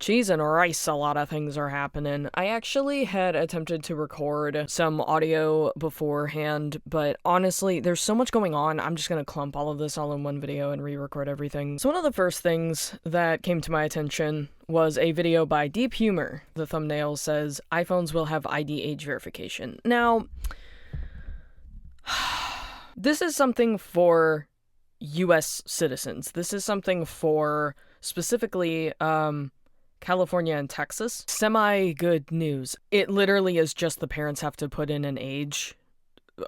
Cheese and rice, a lot of things are happening. I actually had attempted to record some audio beforehand, but honestly, there's so much going on, I'm just gonna clump all of this all in one video and re-record everything. So one of the first things that came to my attention was a video by Deep Humor. The thumbnail says, iPhones will have ID age verification. Now, this is something for US citizens. This is something for specifically, California and Texas. Semi-good news. It literally is just the parents have to put in an age,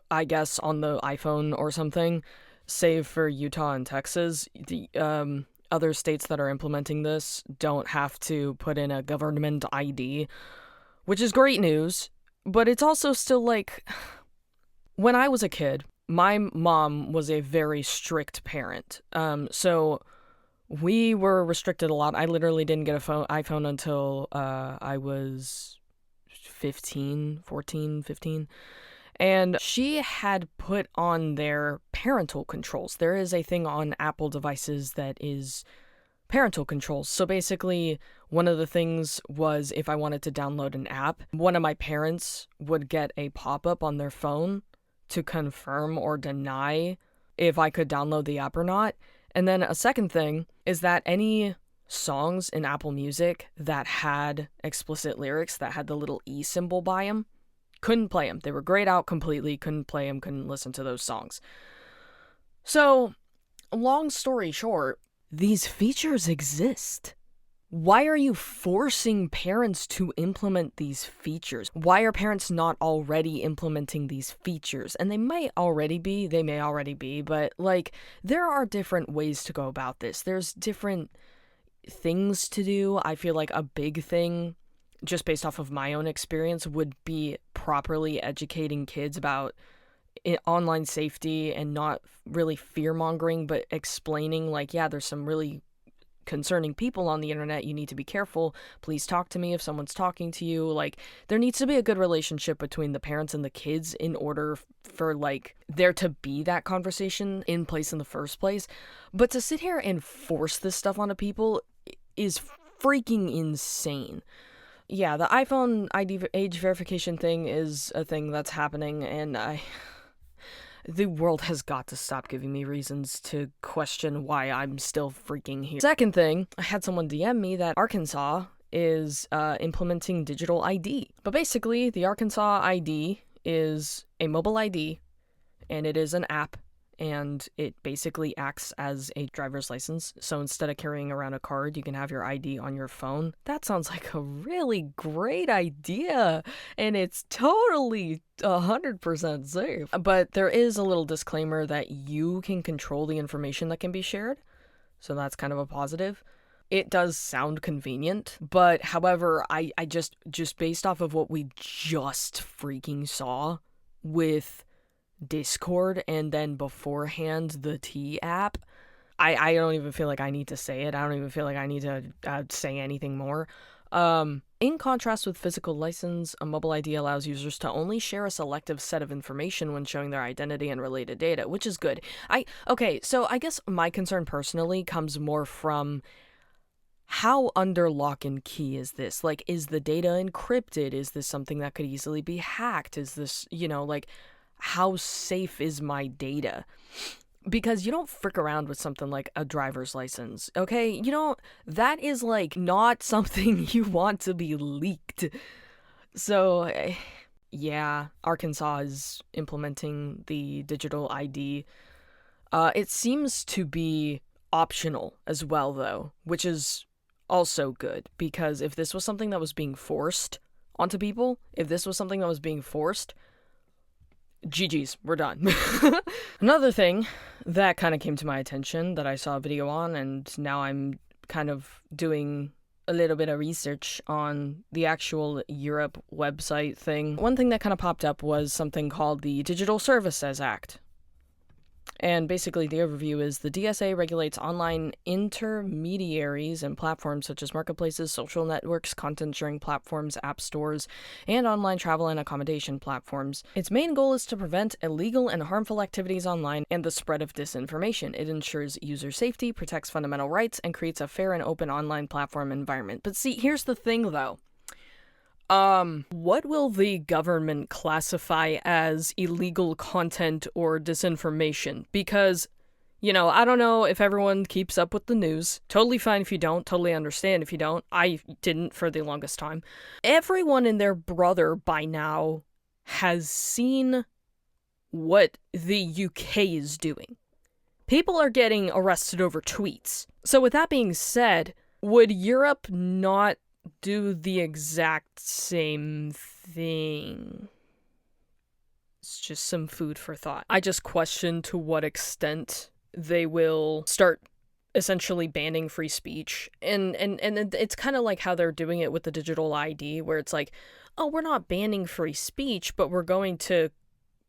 I guess, on the iPhone or something, save for Utah and Texas. The other states that are implementing this don't have to put in a government ID, which is great news, but it's also still like, when I was a kid, my mom was a very strict parent. So we were restricted a lot. I literally didn't get a iPhone until I was 15. And she had put on their parental controls. There is a thing on Apple devices that is parental controls. So basically, one of the things was if I wanted to download an app, one of my parents would get a pop-up on their phone to confirm or deny if I could download the app or not. And then a second thing is that any songs in Apple Music that had explicit lyrics, that had the little E symbol by them, couldn't play them. They were grayed out completely, couldn't play them, couldn't listen to those songs. So, long story short, these features exist. Why are you forcing parents to implement these features? Why are parents not already implementing these features? And they may already be, but like, there are different ways to go about this. There's different things to do. I feel like a big thing, just based off of my own experience, would be properly educating kids about online safety and not really fear-mongering, but explaining like, yeah, there's some really concerning people on the internet, you need to be careful, please talk to me if someone's talking to you. Like, there needs to be a good relationship between the parents and the kids in order for like there to be that conversation in place in the first place. But to sit here and force this stuff onto people is freaking insane. Yeah, the iPhone ID age verification thing is a thing that's happening, and the world has got to stop giving me reasons to question why I'm still freaking here. Second thing, I had someone DM me that Arkansas is implementing digital ID. But basically, the Arkansas ID is a mobile ID, and it is an app, and it basically acts as a driver's license. So instead of carrying around a card, you can have your ID on your phone. That sounds like a really great idea, and it's totally 100% safe. But there is a little disclaimer that you can control the information that can be shared, so that's kind of a positive. It does sound convenient, but however, I just based off of what we just freaking saw with Discord and then beforehand the T app, I don't even feel like I need to say it. I don't even feel like I need to say anything more. In contrast with physical license, a mobile ID allows users to only share a selective set of information when showing their identity and related data, which is good. So I guess my concern personally comes more from how under lock and key is this? Like, is the data encrypted? Is this something that could easily be hacked? Is this, like, how safe is my data? Because you don't frick around with something like a driver's license, okay? That is like not something you want to be leaked. So, yeah, Arkansas is implementing the digital ID. It seems to be optional as well, though, which is also good, because if this was something that was being forced onto people, GG's, we're done. Another thing that kind of came to my attention that I saw a video on, and now I'm kind of doing a little bit of research on the actual Europe website thing. One thing that kind of popped up was something called the Digital Services Act. And basically the overview is the DSA regulates online intermediaries and platforms such as marketplaces, social networks, content sharing platforms, app stores, and online travel and accommodation platforms. Its main goal is to prevent illegal and harmful activities online and the spread of disinformation. It ensures user safety, protects fundamental rights, and creates a fair and open online platform environment. But see, here's the thing though. What will the government classify as illegal content or disinformation? Because, I don't know if everyone keeps up with the news. Totally fine if you don't. Totally understand if you don't. I didn't for the longest time. Everyone and their brother by now has seen what the UK is doing. People are getting arrested over tweets. So with that being said, would Europe not do the exact same thing? It's just some food for thought. I just question to what extent they will start essentially banning free speech. And it's kind of like how they're doing it with the digital ID, where it's like, oh, we're not banning free speech, but we're going to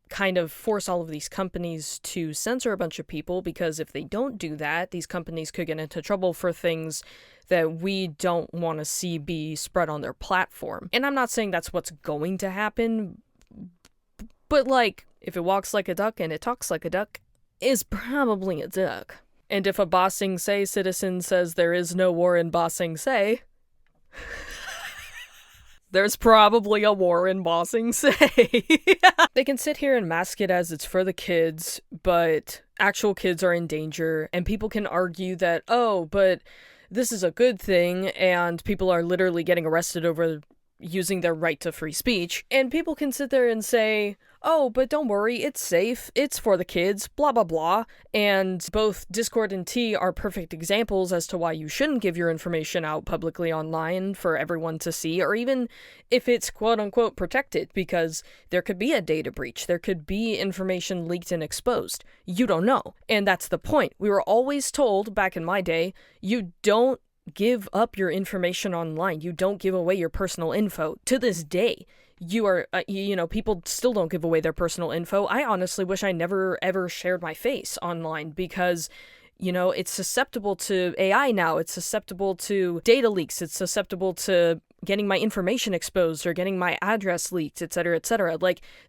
kind of force all of these companies to censor a bunch of people, because if they don't do that, these companies could get into trouble for things that we don't want to see be spread on their platform. And I'm not saying that's what's going to happen, but if it walks like a duck and it talks like a duck, is probably a duck. And if a Ba Sing Se citizen says there is no war in Ba Sing Se, there's probably a war in Ba Sing Se. They can sit here and mask it as it's for the kids, but actual kids are in danger, and people can argue that, oh, but this is a good thing, and people are literally getting arrested over using their right to free speech. And people can sit there and say, oh, but don't worry, it's safe, it's for the kids, blah, blah, blah. And both Discord and T are perfect examples as to why you shouldn't give your information out publicly online for everyone to see, or even if it's quote-unquote protected, because there could be a data breach, there could be information leaked and exposed. You don't know. And that's the point. We were always told, back in my day, you don't give up your information online. You don't give away your personal info. To this day, you are, people still don't give away their personal info. I honestly wish I never ever shared my face online, because, it's susceptible to AI now. It's susceptible to data leaks. It's susceptible to getting my information exposed or getting my address leaked, etc., etc.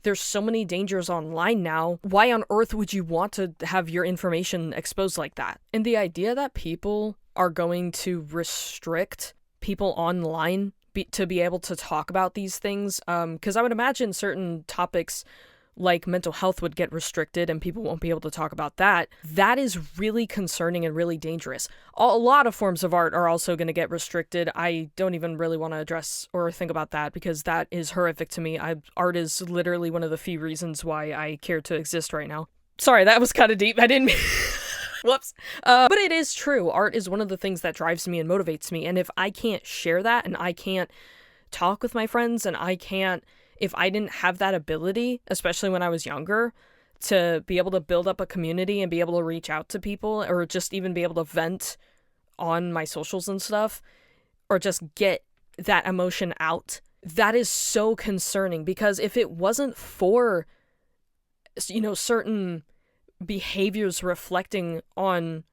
There's so many dangers online now. Why on earth would you want to have your information exposed like that? And the idea that people are going to restrict people online to be able to talk about these things, because I would imagine certain topics like mental health would get restricted and people won't be able to talk about that. That is really concerning and really dangerous. A lot of forms of art are also going to get restricted. I don't even really want to address or think about that, because that is horrific to me. Art is literally one of the few reasons why I care to exist right now. Sorry, that was kind of deep. I didn't mean... Whoops. But it is true. Art is one of the things that drives me and motivates me. And if I can't share that, and I can't talk with my friends, and if I didn't have that ability, especially when I was younger, to be able to build up a community and be able to reach out to people, or just even be able to vent on my socials and stuff, or just get that emotion out, that is so concerning. Because if it wasn't for, certain behaviors reflecting on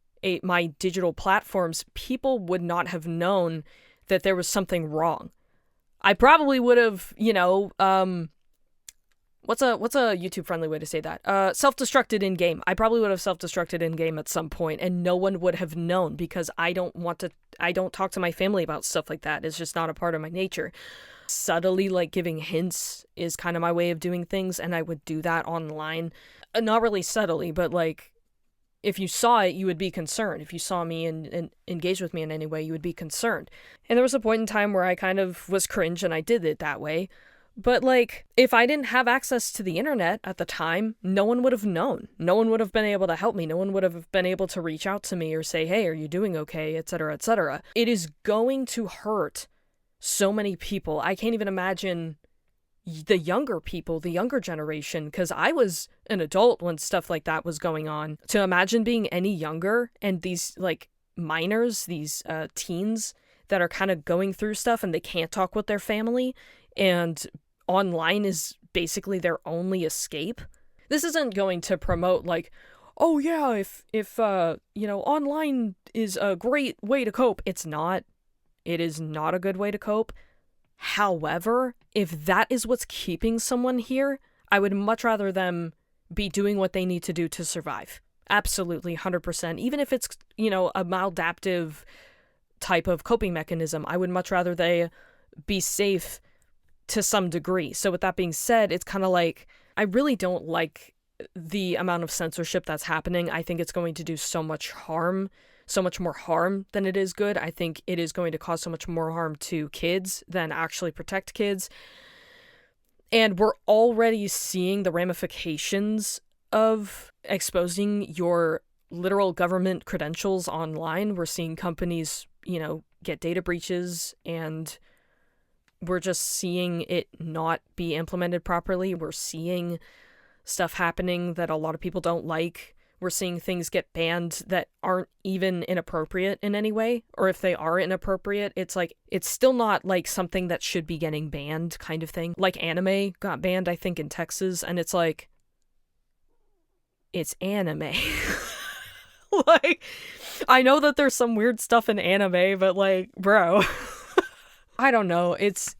my digital platforms, people would not have known that there was something wrong. I probably would have, what's a YouTube friendly way to say that? Self-destructed in game. I probably would have self-destructed in game at some point, and no one would have known, because I don't talk to my family about stuff like that. It's just not a part of my nature. Subtly, giving hints is kind of my way of doing things, and I would do that online. Not really subtly, but if you saw it, you would be concerned. If you saw me and engaged with me in any way, you would be concerned. And there was a point in time where I kind of was cringe and I did it that way. But if I didn't have access to the internet at the time, no one would have known. No one would have been able to help me. No one would have been able to reach out to me or say, hey, are you doing okay, etc., etc. It is going to hurt so many people. I can't even imagine the younger people, the younger generation, because I was an adult when stuff like that was going on. To imagine being any younger and these minors, these teens that are kind of going through stuff and they can't talk with their family, and online is basically their only escape. This isn't going to promote oh yeah, if online is a great way to cope. It's not. It is not a good way to cope. However, if that is what's keeping someone here, I would much rather them be doing what they need to do to survive. Absolutely, 100%. Even if it's, a maladaptive type of coping mechanism, I would much rather they be safe to some degree. So with that being said, it's kind of like, I really don't like the amount of censorship that's happening. I think it's going to do so much more harm than it is good. I think it is going to cause so much more harm to kids than actually protect kids. And we're already seeing the ramifications of exposing your literal government credentials online. We're seeing companies, get data breaches, and we're just seeing it not be implemented properly. We're seeing stuff happening that a lot of people don't like. We're seeing things get banned that aren't even inappropriate in any way. Or if they are inappropriate, it's still not like something that should be getting banned kind of thing. Like anime got banned, I think, in Texas, and it's like, it's anime. Like, I know that there's some weird stuff in anime, but like, bro, I don't know. It's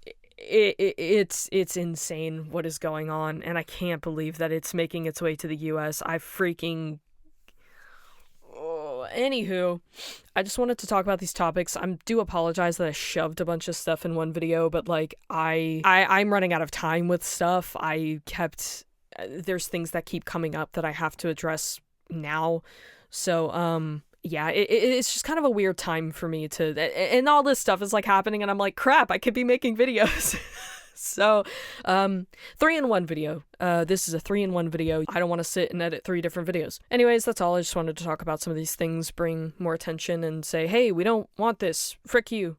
insane what is going on, and I can't believe that it's making its way to the US. Anywho, I just wanted to talk about these topics. I do apologize that I shoved a bunch of stuff in one video, but like I'm running out of time with stuff. There's things that keep coming up that I have to address now. So, yeah, it's just kind of a weird time for me and all this stuff is like happening, and I'm like, crap, I could be making videos. So, 3-in-1 video. This is a 3-in-1 video. I don't want to sit and edit 3 different videos. Anyways, that's all. I just wanted to talk about some of these things, bring more attention, and say, hey, we don't want this. Frick you.